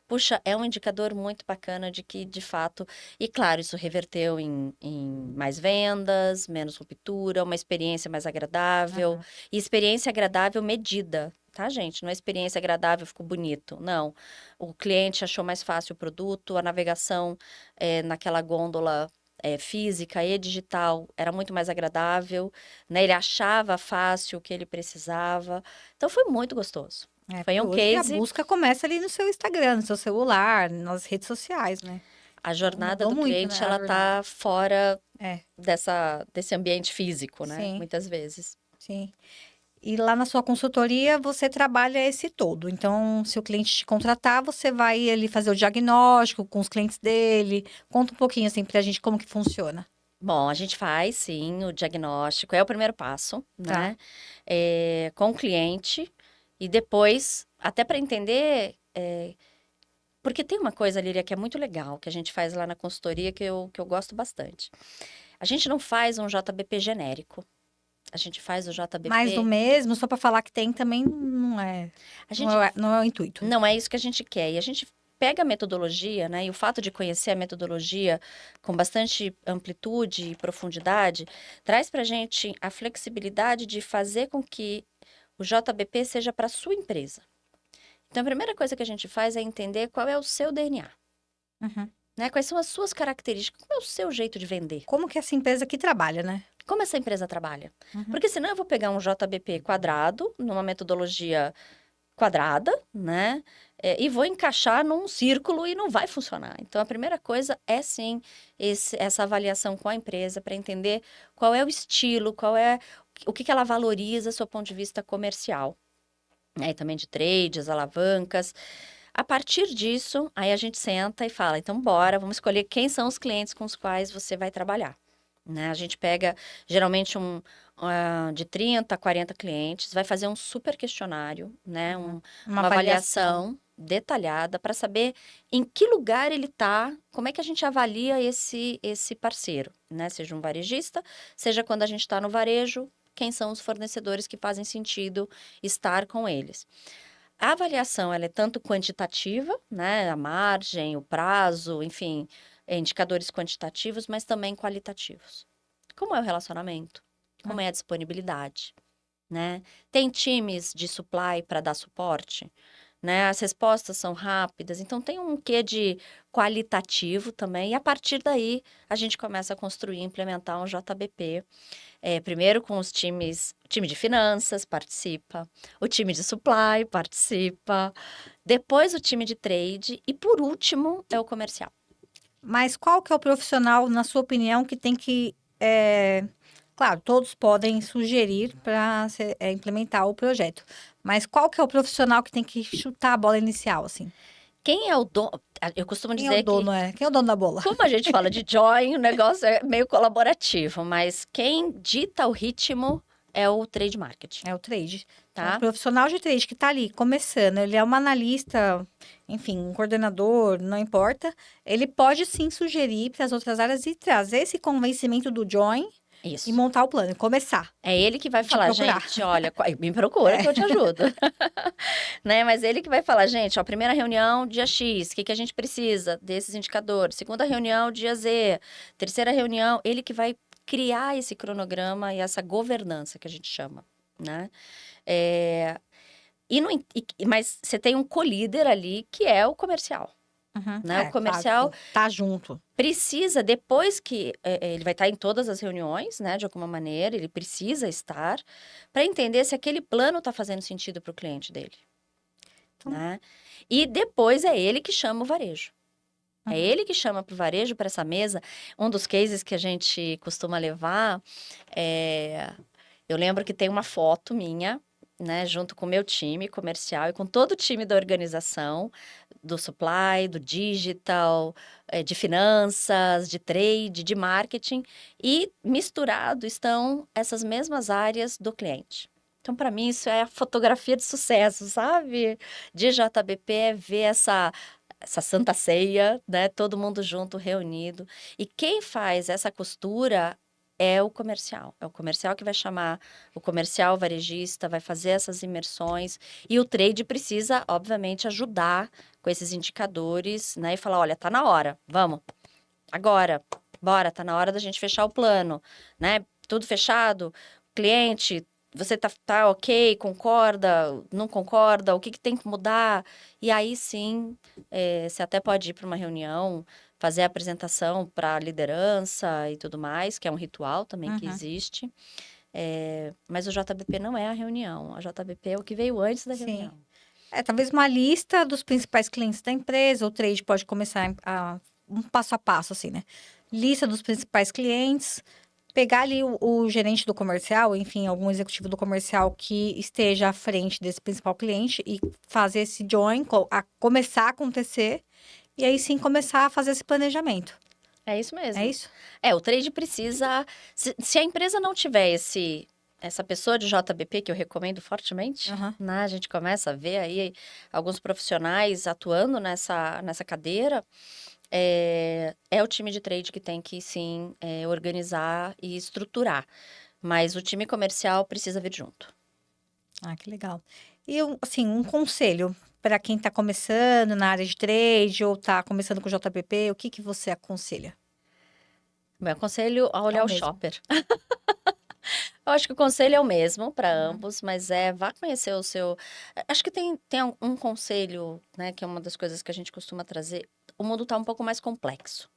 puxa, é um indicador muito bacana de que, de fato, e claro, isso reverteu em mais vendas, menos ruptura, uma experiência mais agradável, Aham. e experiência agradável medida. Tá, gente? Não é experiência agradável, ficou bonito. Não. O cliente achou mais fácil o produto, a navegação naquela gôndola física e digital era muito mais agradável, né? Ele achava fácil o que ele precisava. Então foi muito gostoso. Foi Porque um hoje a case. busca começa ali no seu Instagram, no seu celular, nas redes sociais, né? A Então, jornada mudou do muito, né? cliente, A ela jornada. tá fora É, desse ambiente físico, né? sim, Muitas vezes. sim. E lá na sua consultoria você trabalha esse todo. Então, se o cliente te contratar, você vai ali fazer o diagnóstico com os clientes dele. Conta um pouquinho assim pra gente como que funciona. Bom, a gente faz, sim, o diagnóstico, é o primeiro passo, Tá. né? Com o cliente, e depois, até para entender. Porque tem uma coisa, Líria, que é muito legal, que a gente faz lá na consultoria, que eu gosto bastante. A gente não faz um JBP genérico. A gente faz o Mais do JBP. mesmo, só pra falar que tem também não é, A gente não é o intuito. não é isso que a gente quer. E a gente pega a metodologia, né? E o fato de conhecer a metodologia com bastante amplitude e profundidade traz para a gente a flexibilidade de fazer com que o JBP seja para a sua empresa. Então, a primeira coisa que a gente faz é entender qual é o seu DNA, Uhum. né? Quais são as suas características, como é o seu jeito de vender. Como que essa empresa aqui trabalha, né? Como essa empresa trabalha? Uhum. Porque senão eu vou pegar um JBP quadrado, numa metodologia quadrada, né? E vou encaixar num círculo e não vai funcionar. Então, a primeira coisa é sim essa avaliação com a empresa para entender qual é o estilo, qual é o que ela valoriza do seu ponto de vista comercial, né? E também de trade, as alavancas. A partir disso, aí a gente senta e fala, então bora, vamos escolher quem são os clientes com os quais você vai trabalhar. Né? A gente pega geralmente de 30 a 40 clientes, vai fazer um super questionário, né? Uhum. Uma avaliação detalhada para saber em que lugar ele está, como é que a gente avalia esse parceiro, né? Seja um varejista, seja quando a gente está no varejo, quem são os fornecedores que fazem sentido estar com eles. A avaliação, ela é tanto quantitativa, né? A margem, o prazo, enfim, indicadores quantitativos, mas também qualitativos. Como é o relacionamento? Como é a disponibilidade, né? Tem times de supply para dar suporte, né? As respostas são rápidas, então tem um quê de qualitativo também, e a partir daí a gente começa a construir e implementar um JBP. Primeiro com os times, o time de finanças participa, o time de supply participa, depois o time de trade e por último é o comercial. Mas qual que é o profissional, na sua opinião, que tem que. Claro, todos podem sugerir para implementar o projeto. Mas qual que é o profissional que tem que chutar a bola inicial, assim? Quem é o dono? Eu costumo Quem é o dizer que, dono, é? Quem é o dono da bola? como a gente fala de join, o negócio é meio colaborativo, mas quem dita o ritmo é o trade marketing, É o trade. Então, o tá? profissional de trade que está ali começando, ele é um analista, enfim, um coordenador, não importa. Ele pode sim sugerir para as outras áreas e trazer esse convencimento do join e Isso. montar o plano, e começar. É ele que vai Te falar, procurar. gente, olha, me procura que eu te ajudo. Né? Mas ele que vai falar, gente, ó, primeira reunião, dia X, o que a gente precisa desses indicadores? Segunda reunião, dia Z. Terceira reunião, ele que vai criar esse cronograma e essa governança que a gente chama, né? É, mas você tem um co-líder ali que é o comercial, Uhum. né? O Claro, comercial tá junto. precisa, depois que ele vai estar em todas as reuniões, né, de alguma maneira, ele precisa estar para entender se aquele plano está fazendo sentido para o cliente dele, Então, né? E depois é ele que chama o varejo. É uhum. ele que chama para o varejo, para essa mesa. Um dos cases que a gente costuma levar é... Eu lembro que tem uma foto minha, né, junto com o meu time comercial e com todo o time da organização, do supply, do digital, de finanças, de trade, de marketing, e misturado estão essas mesmas áreas do cliente. Então, para mim, isso é a fotografia de sucesso, sabe? De JBP é ver essa santa ceia, né? Todo mundo junto, reunido. E quem faz essa costura é o comercial. É o comercial que vai chamar o comercial varejista, vai fazer essas imersões. E o trade precisa, obviamente, ajudar com esses indicadores, né? E falar, olha, tá na hora, vamos, agora, bora, tá na hora da gente fechar o plano, né? Tudo fechado, cliente, você tá ok, concorda, não concorda, o que que tem que mudar? E aí sim, você até pode ir para uma reunião, fazer a apresentação para a liderança e tudo mais, que é um ritual também que Uhum. existe. Mas o JBP não é a reunião, a JBP é o que veio antes da Sim. reunião. Talvez uma lista dos principais clientes da empresa. O trade pode começar um passo a passo, assim, né? Lista dos principais clientes. Pegar ali o gerente do comercial, enfim, algum executivo do comercial que esteja à frente desse principal cliente e fazer esse join, começar a acontecer. E aí sim começar a fazer esse planejamento. É isso É mesmo. isso? O trade precisa. Se a empresa não tiver essa pessoa de JBP, que eu recomendo fortemente, Aham. né? A gente começa a ver aí alguns profissionais atuando nessa cadeira. É o time de trade que tem que, sim, organizar e estruturar. Mas o time comercial precisa vir junto. Ah, que legal. E, assim, um conselho para quem está começando na área de trade ou está começando com JPP, o que que você aconselha? Meu aconselho a É olhar o o mesmo. shopper. Eu acho que o conselho é o mesmo para Uhum. ambos, mas vá conhecer o seu. Acho que tem um conselho, né, que é uma das coisas que a gente costuma trazer. O mundo está um pouco mais complexo,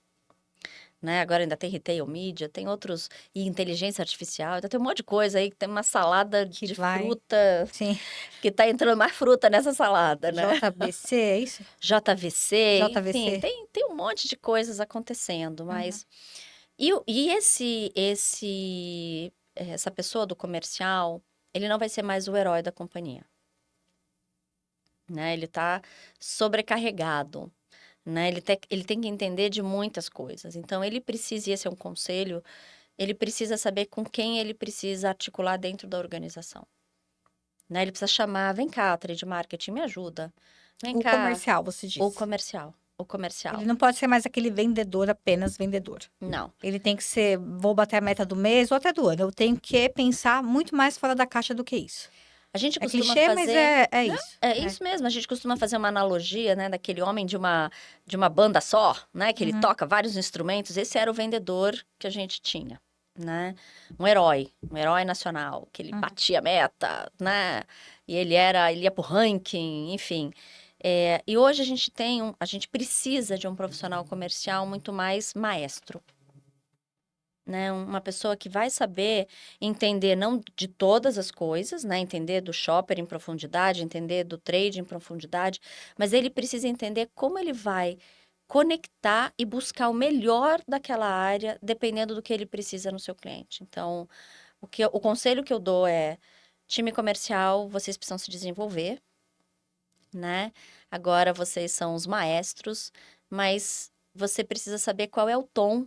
né? Agora ainda tem retail media, tem outros, e inteligência artificial, ainda tem um monte de coisa aí, que tem uma salada Que de vai. fruta, Sim. que tá entrando mais fruta nessa salada, né? JBC, é isso? JVC, enfim, JVC? tem um monte de coisas acontecendo, Uhum. mas. E essa pessoa do comercial, ele não vai ser mais o herói da companhia, né? Ele tá sobrecarregado, né? Ele tem que entender de muitas coisas. Então, ele precisa, e esse é um conselho, ele precisa saber com quem ele precisa articular dentro da organização, né? Ele precisa chamar, vem cá, trade marketing, me ajuda. Vem O cá, comercial, você o disse. comercial, o Ele comercial. não pode ser mais aquele vendedor, apenas vendedor. Não. Ele tem que ser, vou bater a meta do mês ou até do ano. Eu tenho que pensar muito mais fora da caixa do que isso. A gente É costuma clichê, mas fazer. é Não, isso. é É. isso mesmo. A gente costuma fazer uma analogia, né, daquele homem de uma banda só, né, que ele Uhum. toca vários instrumentos. Esse era o vendedor que a gente tinha, né? Um herói nacional, que ele Uhum. batia meta, né? E ele ia pro ranking, enfim. E hoje a gente precisa de um profissional comercial muito mais maestro, né? Uma pessoa que vai saber entender não de todas as coisas, né? Entender do shopper em profundidade, entender do trade em profundidade, mas ele precisa entender como ele vai conectar e buscar o melhor daquela área, dependendo do que ele precisa no seu cliente. Então, o conselho que eu dou é: time comercial, vocês precisam se desenvolver, né? Agora vocês são os maestros, mas você precisa saber qual é o tom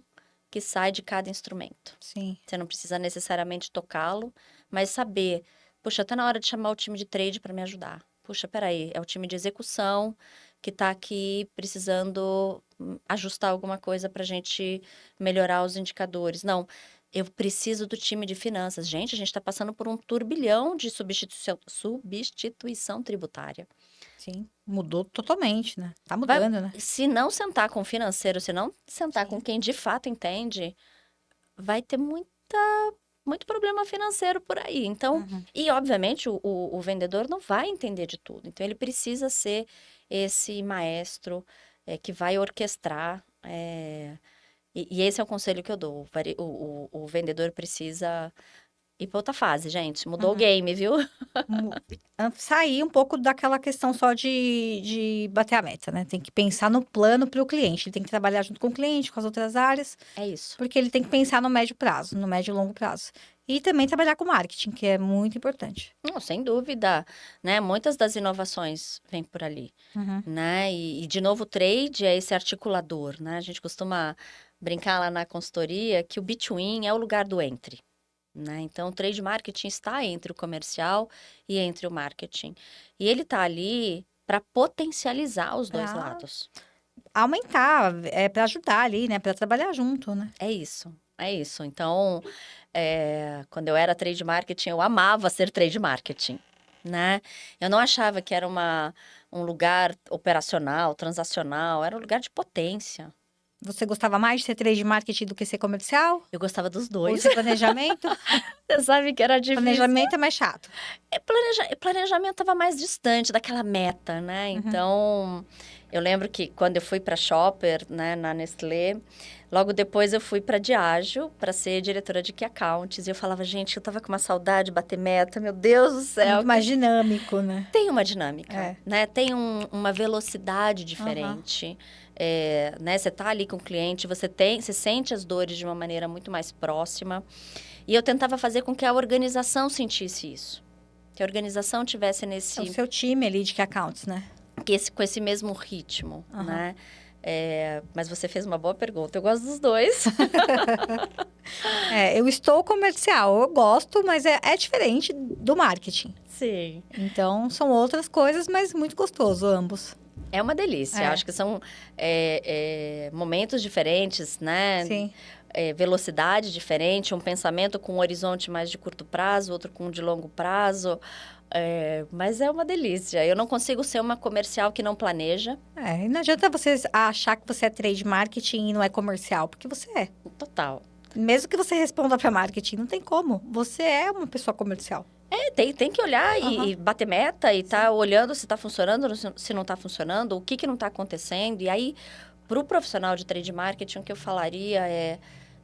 que sai de cada instrumento. Sim. Você não precisa necessariamente tocá-lo, mas saber, puxa, tá na hora de chamar o time de trade para me ajudar. Puxa, peraí, é o time de execução que está aqui precisando ajustar alguma coisa para a gente melhorar os indicadores. Não, eu preciso do time de finanças. Gente, a gente está passando por um turbilhão de substituição tributária. Sim. Mudou totalmente, né? Tá Vai, mudando, né? se não sentar com o financeiro, se não sentar com Sim. quem de fato entende, vai ter muito problema financeiro por aí. Então, Uhum. e obviamente o vendedor não vai entender de tudo. Então, ele precisa ser esse maestro que vai orquestrar. E esse é o conselho que eu dou. O vendedor precisa ir para outra fase, gente. Mudou o Uhum. game, viu? Mu- Sair um pouco daquela questão só de bater a meta, né? Tem que pensar no plano para o cliente. Ele tem que trabalhar junto com o cliente, com as outras áreas, É isso. porque ele tem que pensar no médio prazo, no médio e longo prazo. E também trabalhar com marketing, que é muito importante. Não, sem dúvida, né? Muitas das inovações vêm por ali, Uhum. né? E de novo, o trade é esse articulador, né? A gente costuma brincar lá na consultoria que o between é o lugar do entre, né? Então, o trade marketing está entre o comercial e entre o marketing. E ele está ali para potencializar os dois Pra lados. aumentar, para ajudar ali, né? Para trabalhar junto, né? É isso, é isso. Então, quando eu era trade marketing, eu amava ser trade marketing, né? Eu não achava que era um lugar operacional, transacional, era um lugar de potência. Você gostava mais de ser trade marketing do que ser comercial? Eu gostava dos Ou dois. ser planejamento? Você sabe que era difícil. Planejamento é mais chato. Planejamento estava mais distante daquela meta, né? Uhum. Então, eu lembro que quando eu fui para Shopper, né, na Nestlé, logo depois eu fui para Diageo para ser diretora de Key Accounts. E eu falava, gente, eu tava com uma saudade de bater meta, meu Deus do É céu. muito mais dinâmico, né? Tem uma dinâmica, É. né? Tem uma velocidade Aham. diferente. Né? Você tá ali com o cliente, você sente as dores de uma maneira muito mais próxima. E eu tentava fazer com que a organização sentisse isso. Que a organização tivesse É o seu time ali de key accounts, né? com esse mesmo ritmo, Aham. né? Mas você fez uma boa pergunta. Eu gosto dos dois. Eu estou comercial, eu gosto, mas é diferente do marketing. Sim. Então, são outras coisas, mas muito gostoso ambos. É uma delícia. É. Acho que são momentos diferentes, né? Sim. Velocidade diferente, um pensamento com um horizonte mais de curto prazo, outro com um de longo prazo. Mas é uma delícia. Eu não consigo ser uma comercial que não planeja. E não adianta você achar que você é trade marketing e não é comercial, porque você é. Total. Mesmo que você responda para marketing, não tem como. Você é uma pessoa comercial. Tem que olhar Aham. e bater meta e tá olhando se tá funcionando, se não tá funcionando, o que não tá acontecendo. E aí, pro profissional de trade marketing, o que eu falaria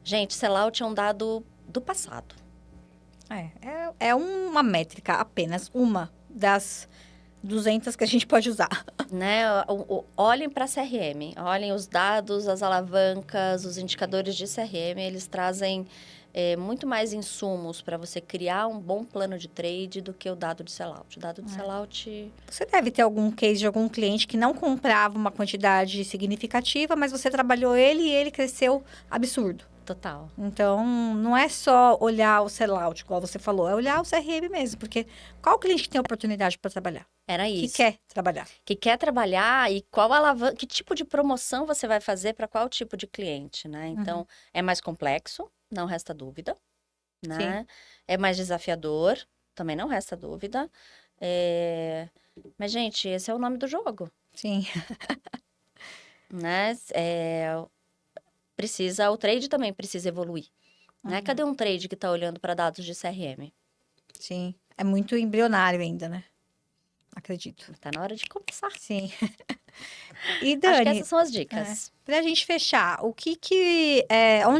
gente, sellout é um dado do passado. É uma métrica, apenas uma das 200 que a gente pode usar. Né? Olhem para CRM, olhem os dados, as alavancas, os indicadores de CRM, eles trazem muito mais insumos para você criar um bom plano de trade do que o dado de sellout. O dado de sellout... Você deve ter algum case de algum cliente que não comprava uma quantidade significativa, mas você trabalhou ele e ele cresceu absurdo. Total. Então, não é só olhar o sellout, igual você falou, é olhar o CRM mesmo, porque qual cliente que tem oportunidade para trabalhar? Era Que isso. quer trabalhar? Que quer trabalhar e qual alavanca, que tipo de promoção você vai fazer para qual tipo de cliente, né? Então, é mais complexo, não resta dúvida, né? É mais desafiador, também não resta dúvida. Mas, gente, esse é o nome do jogo, Sim. né? O trade também precisa evoluir, né? Cadê um trade que está olhando para dados de CRM? Sim. É muito embrionário ainda, né? Acredito. Tá na hora de começar. Sim. E Acho que Dani, essas são as dicas. pra gente fechar, onde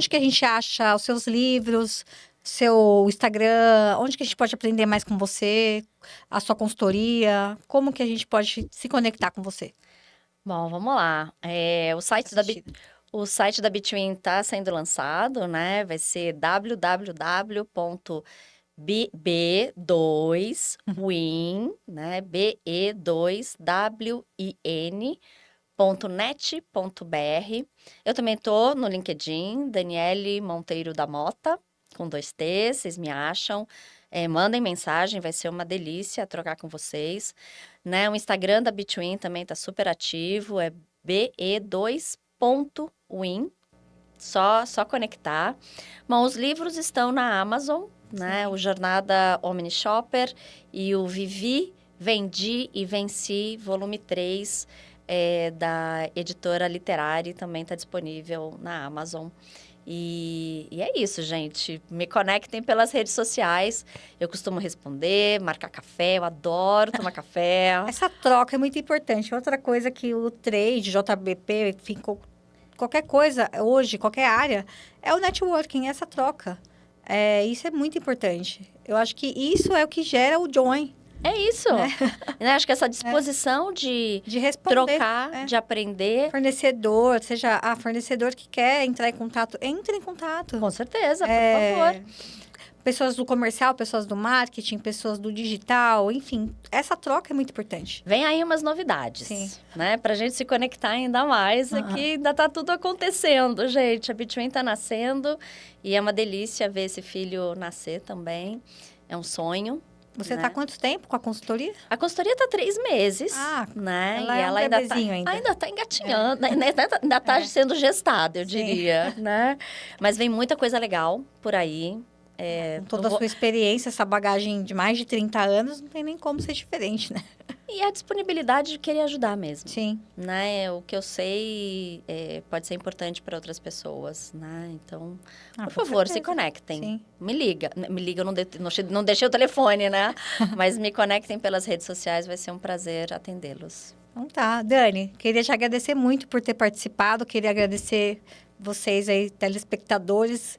que a gente acha os seus livros, seu Instagram, onde que a gente pode aprender mais com você, a sua consultoria, como que a gente pode se conectar com você? Bom, vamos lá. O site da Between está sendo lançado, né? Vai ser www.b2win, né? be2win.net.br. Eu também tô no LinkedIn, Daniele Monteiro da Mota, com 2 T, vocês me acham. Mandem mensagem, vai ser uma delícia trocar com vocês. Né? O Instagram da Between também tá super ativo, é be2.win. Só conectar. Bom, os livros estão na Amazon, né? O Jornada Omni Shopper e o Vivi, Vendi e Venci, volume 3, da editora Literari, também está disponível na Amazon. E é isso, gente. Me conectem pelas redes sociais. Eu costumo responder, marcar café. Eu adoro tomar café. Essa troca é muito importante. Outra coisa que o trade, JBP, enfim, qualquer coisa hoje, qualquer área, é o networking, essa troca. Isso é muito importante. Eu acho que isso é o que gera o join. É isso. Né? Acho que essa disposição de responder, trocar, de aprender. Fornecedor, fornecedor que quer entrar em contato, entre em contato. Com certeza, por favor. pessoas do comercial, pessoas do marketing, pessoas do digital, enfim, essa troca é muito importante. Vem aí umas novidades, Sim. né? Pra gente se conectar ainda mais, aqui ainda tá tudo acontecendo, gente. A Between tá nascendo e é uma delícia ver esse filho nascer também. É um sonho. Você né? tá há quanto tempo com a consultoria? A consultoria tá 3 meses, Ah, né? ela E é um ela ainda tá, bebezinho ainda. ainda tá engatinhando, ainda tá sendo gestada, eu Sim. diria, né? Mas vem muita coisa legal por aí. Com toda a sua experiência, essa bagagem de mais de 30 anos, não tem nem como ser diferente, né? E a disponibilidade de querer ajudar mesmo. Sim. Né? O que eu sei pode ser importante para outras pessoas, né? Então, por com favor, se certeza. conectem. Sim. Me liga, eu não deixei o telefone, né? Mas me conectem pelas redes sociais, vai ser um prazer atendê-los. Então tá, Dani, queria te agradecer muito por ter participado, queria agradecer vocês aí, telespectadores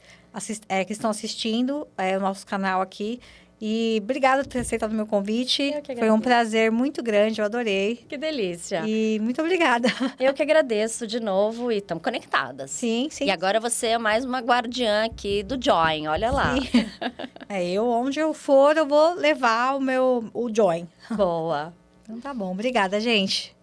que estão assistindo o nosso canal aqui. E obrigada por ter aceitado o meu convite. Eu que Foi um agradeço. prazer muito grande, eu adorei. Que delícia. E muito obrigada. Eu que agradeço de novo e estamos conectadas. Sim, sim. E agora você é mais uma guardiã aqui do Join, olha lá. Sim. Onde eu for, eu vou levar o Join. Boa. Então tá bom, obrigada, gente.